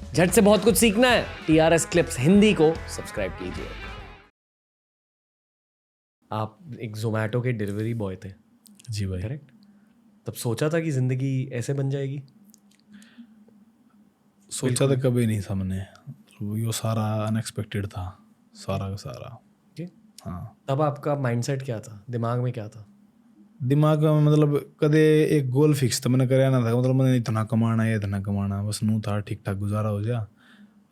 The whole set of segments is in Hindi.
झट से बहुत कुछ सीखना है, TRS क्लिप्स हिंदी को सब्सक्राइब कीजिए। आप एक जोमेटो के डिलीवरी बॉय थे, जी भाई। करेक्ट? तब सोचा था कि जिंदगी ऐसे बन जाएगी? सोचा तो कभी नहीं था मैंने, वो सारा अनएक्सपेक्टेड था, सारा का सारा। जी। हाँ, तब आपका माइंडसेट क्या था, दिमाग में क्या था? दिमाग में मतलब कदे एक गोल फिक्स था मैंने कराया ना था, मतलब मैंने इतना कमाना है इतना कमाना, बस नू था ठीक ठाक गुजारा हो जा।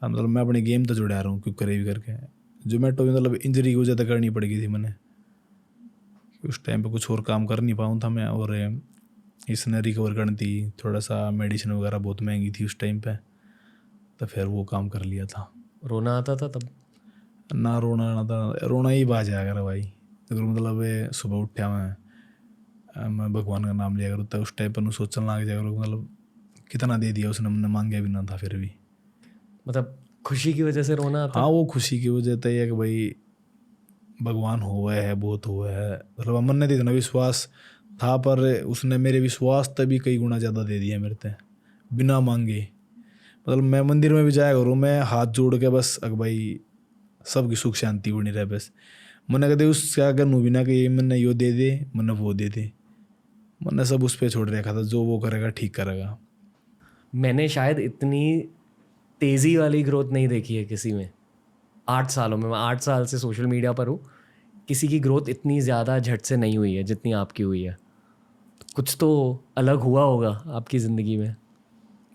मतलब मैं अपनी गेम तो जुड़ा रहा हूँ क्यों करे भी करके। जोमेटो में मतलब इंजरी की वजह तो करनी पड़ गई थी मैंने, उस टाइम पे कुछ और काम कर नहीं पाऊँ था मैं, और इसने रिकवर करनी थी, थोड़ा सा मेडिसिन वगैरह बहुत महंगी थी उस टाइम पे, तो फिर वो काम कर लिया था। रोना आता था तब? ना रोना ना था, रोना ही बाज आया कर भाई। अगर मतलब सुबह उठा मैं भगवान का नाम लिया करूँ तो उस टाइम पर सोचने लग जाया करूँ, मतलब कितना दे दिया उसने, हमने मांगे भी ना था फिर भी। मतलब खुशी की वजह से रोना आता? हाँ, वो खुशी की वजह तो ये कि भाई भगवान हुआ है, बहुत हुआ है, मतलब मन ने तो इतना विश्वास था, पर उसने मेरे विश्वास तभी कई गुना ज़्यादा दे दिया मेरे से बिना मांगे। मतलब मैं मंदिर में भी जाया करूँ, मैं हाथ जोड़ के बस अग भाई सबकी सुख शांति बनी रहे बस। मैंने कहते उससे आगे नू भी ना कि ये मैंने यो दे दे, मैंने वो दे दे, मैंने सब उस पर छोड़ रखा था, जो वो करेगा ठीक करेगा। मैंने शायद इतनी तेज़ी वाली ग्रोथ नहीं देखी है किसी में 8 सालों में। मैं 8 साल से सोशल मीडिया पर हूँ, किसी की ग्रोथ इतनी ज़्यादा झट से नहीं हुई है जितनी आपकी हुई है। कुछ तो अलग हुआ होगा आपकी ज़िंदगी में,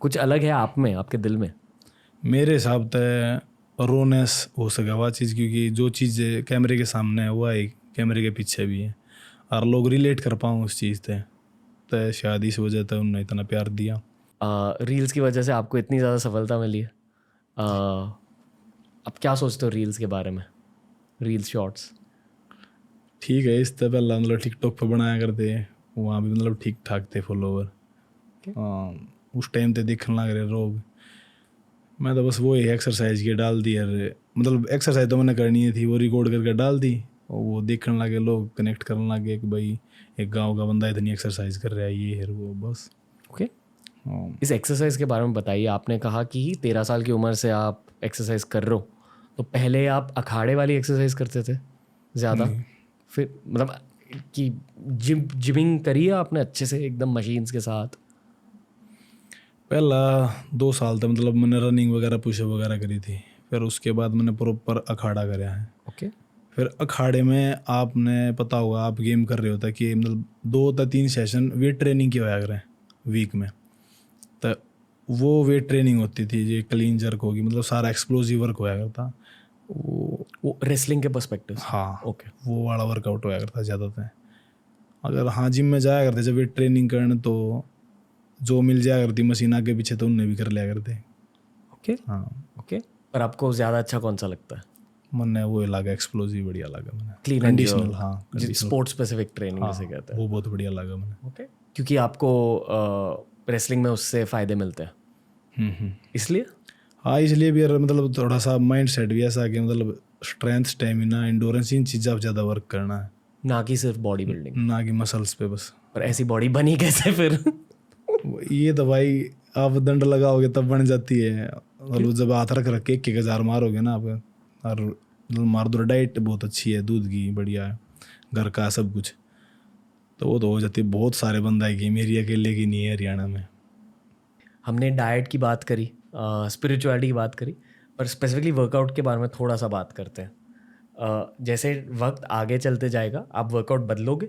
कुछ अलग है आप में, आपके दिल में। मेरे हिसाब से रोनेस हो सका वह चीज़, क्योंकि जो चीज़ कैमरे के सामने है वह है कैमरे के पीछे भी है, और लोग रिलेट कर पाऊँ उस चीज़ से, तो शायद इस वजह से उन्होंने इतना प्यार दिया। रील्स की वजह से आपको इतनी ज़्यादा सफलता मिली है। अब क्या सोचते हो रील्स के बारे में, रील्स शॉर्ट्स? ठीक है, इससे पहले मतलब टिकटॉक पर बनाया करते, वहाँ भी मतलब ठीक ठाक थे फॉलोवर। हाँ, उस टाइम पे देखने लग रहे लोग। मैं तो बस वो ही एक्सरसाइज के डाल दी यार, मतलब एक्सरसाइज तो मैंने करनी ही थी, वो रिकॉर्ड करके डाल दी, और वो देखने लगे लोग, कनेक्ट करने लगे कि भाई एक गांव का बंदा इतनी एक्सरसाइज कर रहा है, ये है वो, बस। ओके। हाँ। इस एक्सरसाइज के बारे में बताइए। आपने कहा कि 13 साल की उम्र से आप एक्सरसाइज कर रहे हो, तो पहले आप अखाड़े वाली एक्सरसाइज करते थे ज़्यादा, नहीं, फिर मतलब कि जिमिंग करी है आपने अच्छे से एकदम मशीन्स के साथ? पहला 2 साल तक मतलब मैंने रनिंग वगैरह पुशअप वगैरह करी थी, फिर उसके बाद मैंने प्रॉपर अखाड़ा कराया है। ओके। फिर अखाड़े में आपने पता होगा, आप गेम कर रहे होता कि मतलब 2 या 3 सेशन वेट ट्रेनिंग की होया करें वीक में, तो वो वेट ट्रेनिंग होती थी, ये क्लीन जर्क होगी, मतलब सारा एक्सप्लोसिव वर्क होया करता वो रेसलिंग के पर्सपेक्टिव से? हाँ, ओके। वो वाला वर्कआउट होया करता ज़्यादातर। अगर हाँ जिम में जाया करते जब वेट ट्रेनिंग करने, तो जो मिल जाया करती मशीन आगे पीछे तो उनने भी कर लिया करते। ओके। हाँ, ओके। पर आपको ज़्यादा अच्छा कौन सा लगता है? मैंने वो लगा एक्सप्लोसिव बढ़िया लगा मैंने, क्लीन एंड कंडीशनल। जर्क, हाँ, कंडीशनल। स्पोर्ट्स स्पेसिफिक ट्रेनिंग हाँ, जिसे कहते हैं। वो बहुत बढ़िया लगा मैंने। ओके। क्योंकि आपको रेसलिंग में उससे फ़ायदे मिलते हैं, इसलिए? हाँ, इसलिए भी यार, मतलब थोड़ा सा माइंड सेट भी ऐसा कि मतलब स्ट्रेंथ, स्टेमिना, इंडोरेंस, इन चीज़ों पर ज़्यादा वर्क करना है, ना कि सिर्फ बॉडी बिल्डिंग। ना कि मसल्स पे बस। पर ऐसी बॉडी बनी कैसे फिर? ये तो भाई आप दंड लगाओगे तब बन जाती है, मतलब जब हाथ रख रख के 1,000 मारोगे ना आप, और मतलब मार दो, डाइट बहुत अच्छी है, दूध की बढ़िया है, घर का सब कुछ, तो वो तो हो जाती है। बहुत सारे बंदा है कि मेरी अकेले की नहीं है हरियाणा में। हमने डाइट की बात करी, स्पिरिचुअलिटी की बात करी, पर स्पेसिफिकली वर्कआउट के बारे में थोड़ा सा बात करते हैं। जैसे वक्त आगे चलते जाएगा आप वर्कआउट बदलोगे?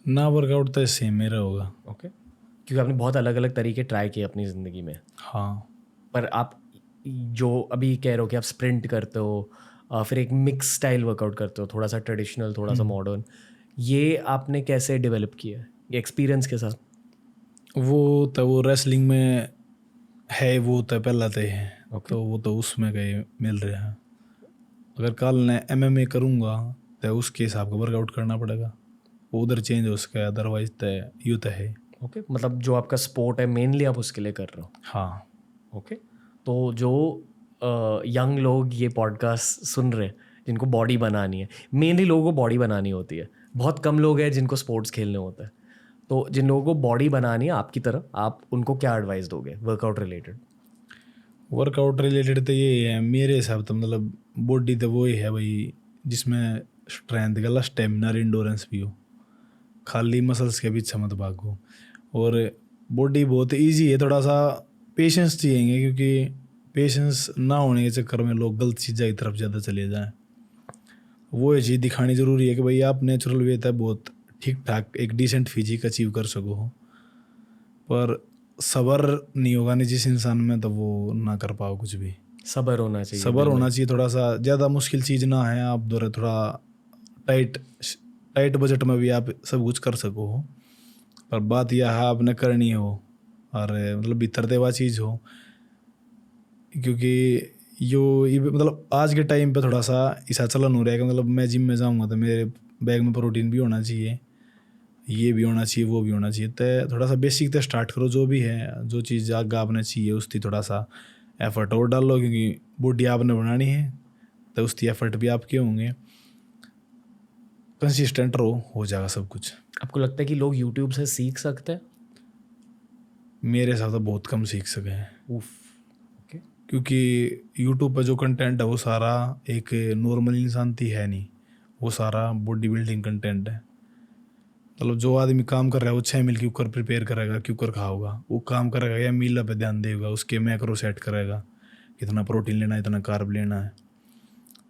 ना, वर्कआउट तो सेम मेरा होगा। ओके। क्योंकि आपने बहुत अलग अलग तरीके ट्राई किए अपनी ज़िंदगी में। हाँ, पर आप जो अभी कह रहे हो कि आप स्प्रिंट करते हो, फिर एक मिक्स स्टाइल वर्कआउट करते हो, थोड़ा सा ट्रेडिशनल थोड़ा सा मॉडर्न, ये आपने कैसे डेवलप किया है, ये एक्सपीरियंस के साथ? वो रेसलिंग में है, वो तो पहला तो है, ओके। तो वो तो उसमें गए मिल रहे हैं। अगर कल ने MMA करूँगा तो उसके हिसाब का वर्कआउट करना पड़ेगा, वो उधर चेंज हो सके, अदरवाइज तो यूँ तो है। ओके, मतलब जो आपका स्पोर्ट है मेनली आप उसके लिए कर रहे हो? हाँ, ओके। तो जो यंग लोग ये पॉडकास्ट सुन रहे हैं जिनको बॉडी बनानी है, मेनली लोगों को बॉडी बनानी होती है, बहुत कम लोग हैं जिनको स्पोर्ट्स खेलने होते हैं, तो जिन लोगों को बॉडी बनानी है आपकी तरह, आप उनको क्या एडवाइस दोगे वर्कआउट रिलेटेड? वर्कआउट रिलेटेड तो ये है मेरे हिसाब तो, मतलब बॉडी तो वो ही है भाई जिसमें स्ट्रेंथ गला स्टेमिना और इंडोरेंस भी हो, खाली मसल्स के पीछे मत भागो। और बॉडी बहुत इजी है, थोड़ा सा पेशेंस चाहिए, क्योंकि पेशेंस ना होने के चक्कर में लोग गलत चीज़ों की तरफ ज़्यादा चले जाएं। वो ये चीज़ दिखानी ज़रूरी है कि भाई आप नेचुरल वे तक बहुत ठीक ठाक एक डिसेंट फिजिक अचीव कर सको हो, पर सब्र नहीं होगा नहीं जिस इंसान में, तो वो ना कर पाओ कुछ भी। सब्र होना चाहिए सब्र होना चाहिए, थोड़ा सा ज़्यादा मुश्किल चीज़ ना है, आप थोड़ा टाइट टाइट बजट में भी आप सब कुछ कर सको हो, पर बात यह है आपने करनी हो और मतलब भीतर देवा चीज़ हो। क्योंकि ये मतलब आज के टाइम पे थोड़ा सा ऐसा चलन हो रहा है कि मतलब मैं जिम में जाऊँगा तो मेरे बैग में प्रोटीन भी होना चाहिए, ये भी होना चाहिए, वो भी होना चाहिए। तो थोड़ा सा बेसिक तो स्टार्ट करो, जो भी है जो चीज़ आगे आपने चाहिए उसकी थोड़ा सा एफर्ट और डाल लो, क्योंकि बॉडी आपने बनानी है तो उसकी एफर्ट भी आपके होंगे। कंसिस्टेंट रहो, हो जाएगा सब कुछ। आपको लगता है कि लोग यूट्यूब से सीख सकते हैं? मेरे हिसाब से बहुत कम सीख सके हैं, उफ, ओके। क्योंकि यूट्यूब पर जो कंटेंट है वो सारा एक नॉर्मल इंसान की है नहीं, वो सारा बॉडी बिल्डिंग कंटेंट है। मतलब जो आदमी काम कर रहा है वो 6 मील की कुकर प्रिपेयर करेगा, कुकर खाओगा, वो काम करेगा या मील पे ध्यान देगा, उसके मैक्रो सेट करेगा, कितना प्रोटीन लेना है, इतना कार्ब लेना है।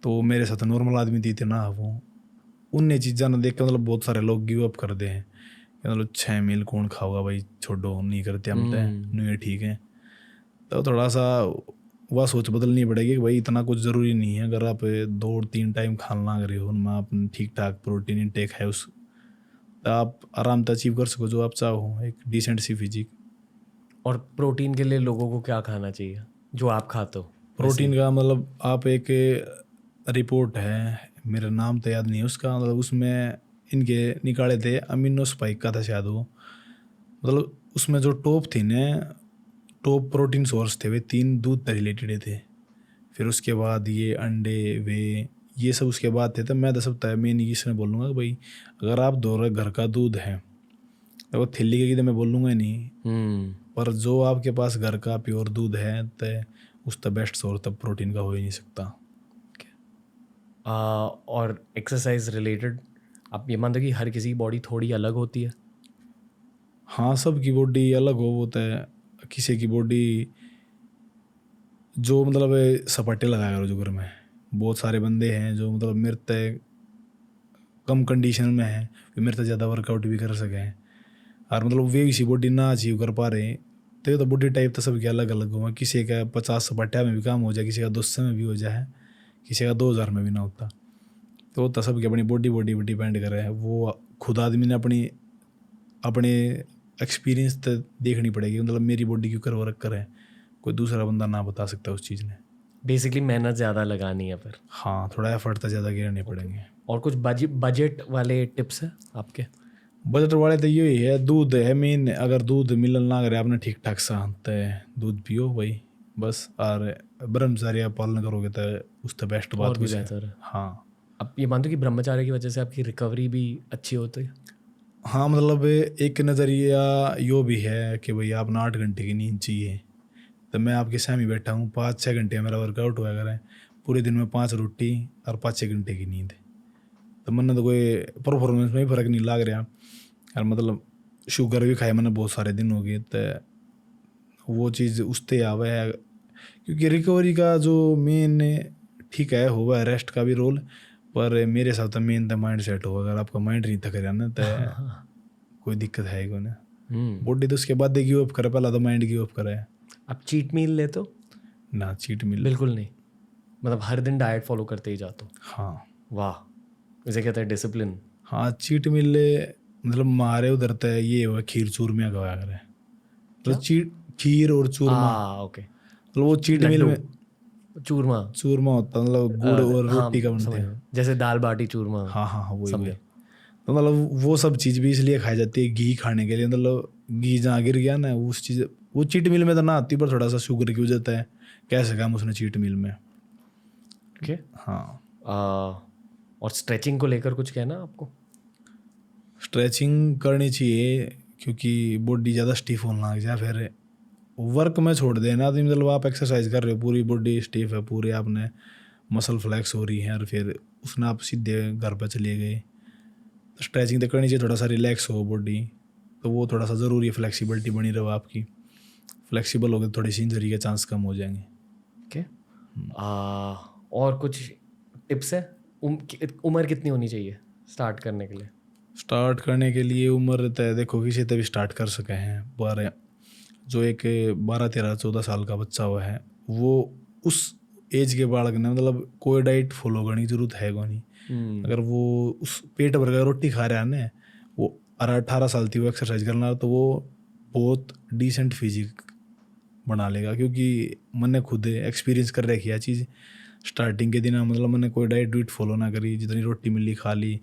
तो मेरे साथ नॉर्मल आदमी दी थे ना, वो उनने चीज़ा ना देख के मतलब बहुत सारे लोग गिव अप कर दे हैं कि मतलब 6 मील कौन खाओगा भाई, छोड़ो नहीं करते हम तो, नहीं ठीक है। तो थोड़ा सा वह सोच बदलनी पड़ेगी कि भाई इतना कुछ ज़रूरी नहीं है। अगर आप 2-3 टाइम खाना रहे हो, उनमें आप ठीक ठाक प्रोटीन इंटेक है, उस तो आप आराम से अचीव कर सको जो आप चाहो, एक डिसेंट सी फिजिक। और प्रोटीन के लिए लोगों को क्या खाना चाहिए जो आप खाते हो? प्रोटीन का मतलब आप एक रिपोर्ट है, मेरा नाम तो याद नहीं है उसका, मतलब उसमें इनके निकाले थे अमीनो स्पाइक का था शायद वो, मतलब उसमें जो टॉप थी ना, टॉप प्रोटीन सोर्स थे वे 3 दूध से रिलेटेड थे। फिर उसके बाद ये अंडे वे ये सब उसके बाद थे। तो मैं तो सब तय मैं नहीं इसमें बोलूँगा कि भाई अगर आप दो रहे घर का दूध है तो वो थिल्ली के तो मैं बोलूँगा ही नहीं, पर जो आपके पास घर का प्योर दूध है तो उसका बेस्ट सोर्स तब प्रोटीन का हो ही नहीं सकता। और एक्सरसाइज रिलेटेड आप ये मानते हो कि हर किसी की बॉडी थोड़ी अलग होती है? हाँ, सबकी बॉडी अलग हो तो है, किसी की बॉडी जो मतलब सपाटे लगाया करो जो घर में, बहुत सारे बंदे हैं जो मतलब मेरे तय कम कंडीशन में है, वे मेरे से ज़्यादा वर्कआउट भी कर सकें और मतलब वे इसी बॉडी ना अचीव कर पा रहे हैं। तो ये तो बॉडी टाइप तो सबकी अलग अलग हुआ, किसी का 50 सपाटा में भी काम हो जाए, किसी का 200 में भी हो जाए, किसी का 2000 में भी ना होता। तो होता सबकी अपनी बॉडी पर डिपेंड करे है, वो खुद आदमी ने अपनी अपने एक्सपीरियंस तो देखनी पड़ेगी, मतलब मेरी बॉडी क्यों कर वर्क करे, कोई दूसरा बंदा ना बता सकता उस चीज़ ने। बेसिकली मेहनत ज़्यादा लगानी है फिर। हाँ, थोड़ा एफर्ट तो ज़्यादा गिरने पड़ेंगे। और कुछ बजट वाले टिप्स हैं आपके? बजट वाले तो यही है, दूध है मेन, अगर दूध मिलन ना करे आपने ठीक ठाक सा तो दूध पियो भाई बस, और ब्रह्मचर्य पालन करोगे तो उससे बेस्ट बात और भी कुछ है। बेहतर है। हाँ आप ये मानते हो कि ब्रह्मचार्य की वजह से आपकी रिकवरी भी अच्छी होती है? हाँ, मतलब एक नज़रिया यो भी है कि भाई आपने 8 घंटे की नींद चाहिए, तो मैं आपके सामने बैठा हूँ 5-6 घंटे मेरा वर्कआउट हुआ करें, पूरे दिन में 5 रोटी और 5-6 घंटे की नींद, तो मैंने तो कोई परफॉर्मेंस में फ़र्क नहीं लग रहा। और मतलब शुगर भी खाए मैंने बहुत सारे दिन हो गए, तो वो चीज़ उससे आवा है, क्योंकि रिकवरी का जो मेन ठीक है हुआ है रेस्ट का भी रोल, पर मेरे साथ तो मेन तो माइंड सेट हो, अगर आपका माइंड नहीं थक रहा ना तो कोई दिक्कत है ही ना। बॉडी तो उसके बाद गिव अप करे, पहला तो माइंड गिव अप करे। आप चीट मील लेते हो? ना चीट मिल, बिल्कुल नहीं, मतलब हर दिन डाइट फॉलो करते ही जाते हो? हाँ वाह, इसे कहते हैं डिसिप्लिन। हाँ, चीट मिल मतलब मारे उधर तो ये हुआ खीर चूरमिया गवाया करे, तो चीट खीर और चूरमा, ओके। मतलब वो चीट मिल में चूरमा। चूरमा होता है, मतलब गुड़ और हाँ, रोटी का बनते समझ हैं। गया। जैसे दाल बाटी चूरमा। हाँ हाँ हाँ, वही वही। समझा। तो मतलब वो सब चीज़ भी इसलिए खाई जाती है घी खाने के लिए, मतलब घी जहाँ गिर गया ना उस चीज़, वो चीट मिल में तो ना आती, पर थोड़ा सा शुगर की वजह है, कैसे काम उसने चीट मिल में। ओके। हाँ, और स्ट्रेचिंग को लेकर कुछ कहना आपको? स्ट्रेचिंग करनी चाहिए, क्योंकि बॉडी ज़्यादा स्टिफ होने लग जाए फिर वर्क में छोड़ देना तो मतलब आप एक्सरसाइज कर रहे हो, पूरी बॉडी स्टिफ है, पूरे आपने मसल फ्लैक्स हो रही हैं, और फिर उसने आप सीधे घर पर चले गए, तो स्ट्रेचिंग तो करनी चाहिए, थोड़ा सा रिलैक्स हो बॉडी, तो वो थोड़ा सा ज़रूरी है, फ्लेक्सिबिलिटी बनी रहो आपकी। फ्लेक्सिबल हो गए थोड़ी सी इंजरी के चांस कम हो जाएंगे। ओके। और कुछ टिप्स है? उम्र कितनी होनी चाहिए स्टार्ट करने के लिए? स्टार्ट करने के लिए उम्र तय देखो, किसी तभी स्टार्ट कर सके हैं, पर जो एक 12-13-14 साल का बच्चा हुआ है, वो उस एज के बालक ने मतलब कोई डाइट फॉलो करने की जरूरत है को नहीं। अगर वो उस पेट भर का रोटी खा रहा है ना, वो 18 साल थी वो एक्सरसाइज करना, तो वो बहुत डिसेंट फिजिक बना लेगा, क्योंकि मैंने खुद एक्सपीरियंस कर रखी है चीज़। स्टार्टिंग के दिन मतलब मैंने कोई डाइट फॉलो ना करी, जितनी रोटी मिली खा ली,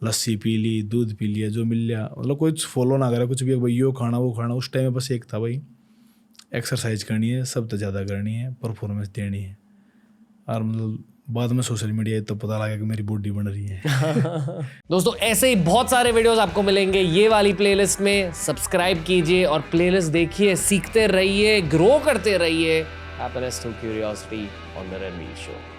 लस्सी पी ली, दूध पी लिया, जो मिल लिया, मतलब कुछ फॉलो ना करा कुछ भी, भाई यो खाना वो खाना। उस टाइम में बस एक था भाई, एक्सरसाइज करनी है, सब तो ज़्यादा करनी है, परफॉर्मेंस देनी है। और मतलब बाद में सोशल मीडिया तो पता लगा कि मेरी बॉडी बन रही है। दोस्तों ऐसे ही बहुत सारे वीडियोस आपको मिलेंगे ये वाली प्लेलिस्ट में। सब्सक्राइब कीजिए और प्लेलिस्ट देखिए, सीखते रहिए, ग्रो करते रहिए। Happiness through curiosity on the Ranveer show.